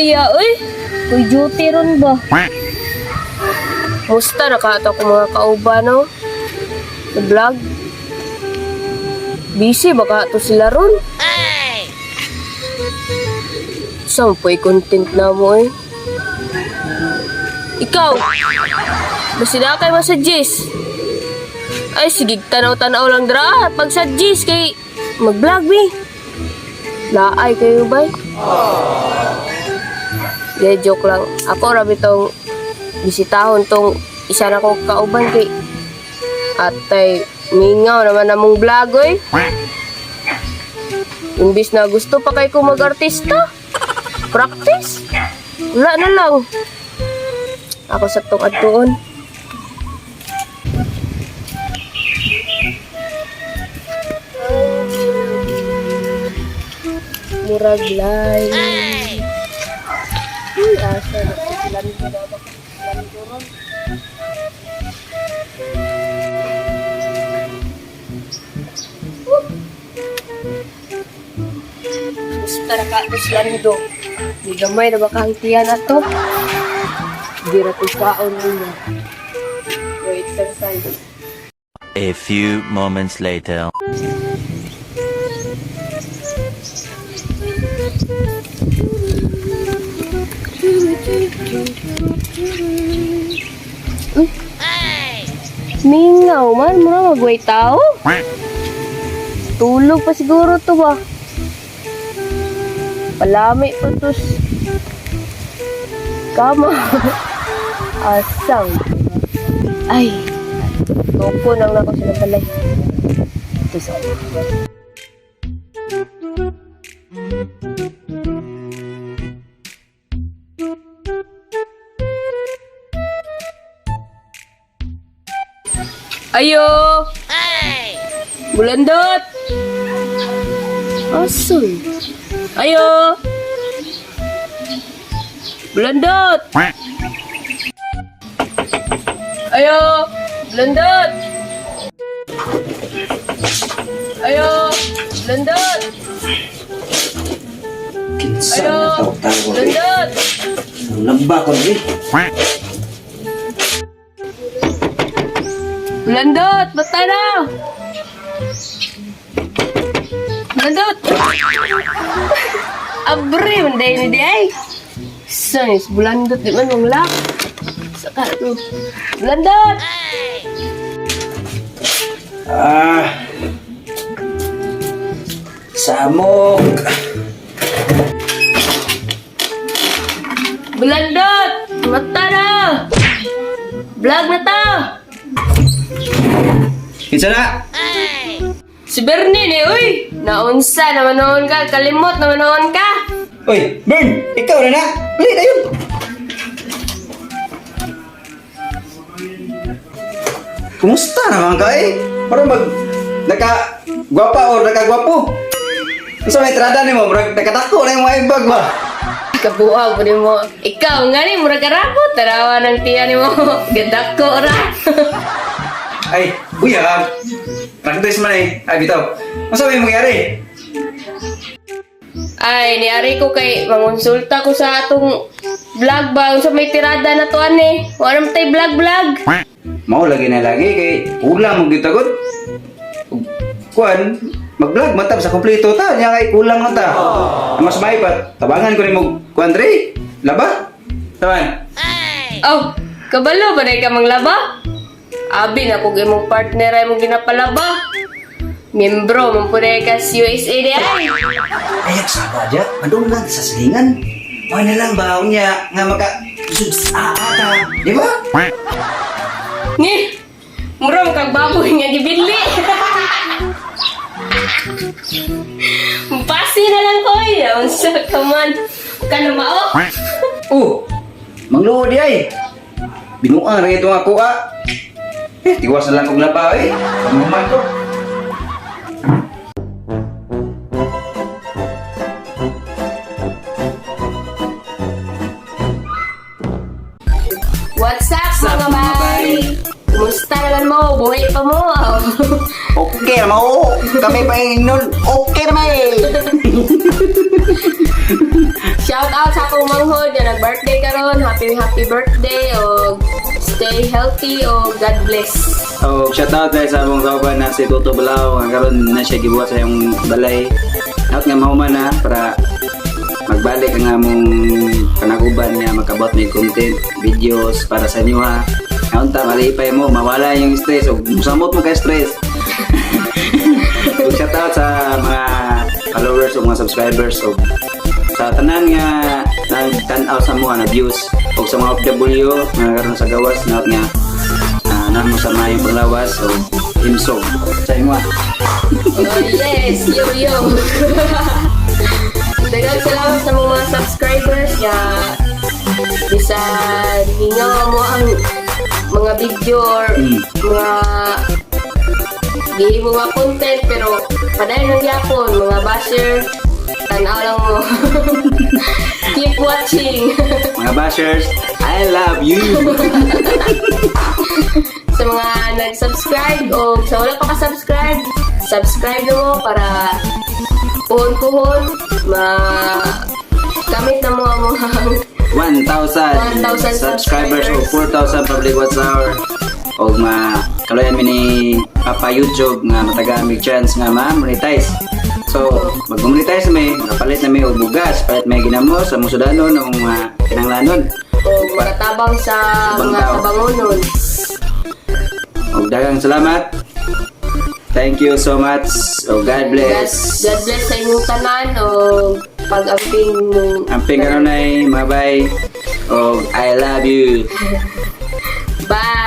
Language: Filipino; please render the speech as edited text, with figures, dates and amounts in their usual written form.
Aya, uy. Uy, duty ron ba? Musta nakata ko mga kauban, no? Sa vlog. Busy baka to sila ron. Sampoy content na mo eh. Ikaw, masina kay masuggest. Ay, sige, tanaw-tanaw lang dra. Pag suggest kay mag-vlog mi. Laay kayo ba? Yeah, joke lang. Ako rabi tong bisitahon tong isa na kong kauban kay atay mingaw naman namong vlog eh. Imbis na gusto pa kay ko mag-artista. Practice. Wala na lang. Ako sa tong atuon. Murag live. Asa na sila nito dapat sila nito ron. Gusto na ka sila nito. Di gamay na baka ang tiyan na to. Di na ito kaon nila. Wait, exercise. A few moments later. Mingaw man, mura magway tao. Tulog pa siguro to ba? Palami pa tos. Kama. Asang. Ay. Toko nang nako sila balay. Ito sa Ayo! Bulandot! Asoy! Ayo! Bulandot! Ayo! Bulandot! Ayo! Bulandot! Kinsa Ayo! na tawag-tawag ko rin. Bulandot! Lamba ko rin. Bulandot! Bata na! Bulandot! Abre! Manday na di ay! Sais, bulandot di man mong lak. Saka ito. Bulandot! Samok. Bulandot! Mata na! Vlog na ta! Kinsa na? Si Bernie ni, uy! Naunsa na manoon ka, kalimot na manoon ka! Uy, Bern! Ikaw na na! Bili na yun! Kumusta naman ka eh? Parang naka-gwapa o naka-gwapo? Kung may trada ni mo, nakatako na yung mga ibag ba? Kabuang po mo. Ikaw nga ni, mura karapot. Tarawa ng tiyan ni mo. Ganda ko ra. Ay, buya, practice man eh. Ay, bitaw. Masabi mo nangyari? Ay, niari ko kay mangonsulta ko sa atong vlog ba. Sa may tirada na to ane. Wala mo tayo vlog. Mau lagi na lagi kay kulang mo gitagod. Kuan, mag-vlog man sa kompleto ta, nya kay kulang man ta. Mas may pa tabangan ko ni mo kuan dre. Laba? Taban. Oh, kabalo ba na ka manglaba? Abi na kung imong partner ay mong ginapalaba. Membro, mong punay ka sa USA di ay. Ayak sabar aja, madung lang sa silingan. Moy na lang baon niya nga maka ata, di ba? Ni, mura mo kang baboy nga gibili. Pasi na lang ko eh. Unsa ka man. Ka na mao. Mangluod di ay. Binuang rin itong ako tiwas na lang kong laba eh. Pamuman ko. What's up mga bay? Kumusta naman mo? Buhay pa mo? Okay, mau. kami pa nun, okay naman eh. Shout out sa akong manghod na nag-birthday karon. Happy birthday o stay healthy o God bless. Oh, shout out dahil sa among kauban na si Toto Balao. Karon na siya gibuhat sa yung balay. Out nga mahuman na para magbalik ang among panaguban niya magkabot may content, videos para sa inyo ha. Naunta, malipay mo, mawala yung stress o musamot mo ka stress. Shout out sa mga followers o mga subscribers o sa tanan nga nagtanaw sa mga na views o sa mga OFW nga karon sa gawas na nga namo sa mayong panglawas o himsog sa inyo ha. Oh, yes, yo. Daghang salamat sa mga subscribers ya. Bisan ninyo mo ang mga video or mga gihimo nga content pero padayon ng yapon mga basher tanaw lang mo. Keep watching. Mga bashers, I love you. Sa mga nag-subscribe o sa wala pa ka-subscribe, subscribe na mo para puhon-puhon kamit na mo ang mga 1,000 subscribers o 4,000 public watch hour o kaloyan mi ni Papa YouTube nga matagaan mig chance nga ma-monetize. So, mag-monetize mi, makapalit na mi og bugas, palit may ginamo sa musudanon o mga kinanglanon. o makatabang sa mga tabangonon. Og daghang salamat. Thank you so much. O God bless. God bless sa inyong tanan o pag-amping mo. Amping karon ay mabay. O I love you. Bye!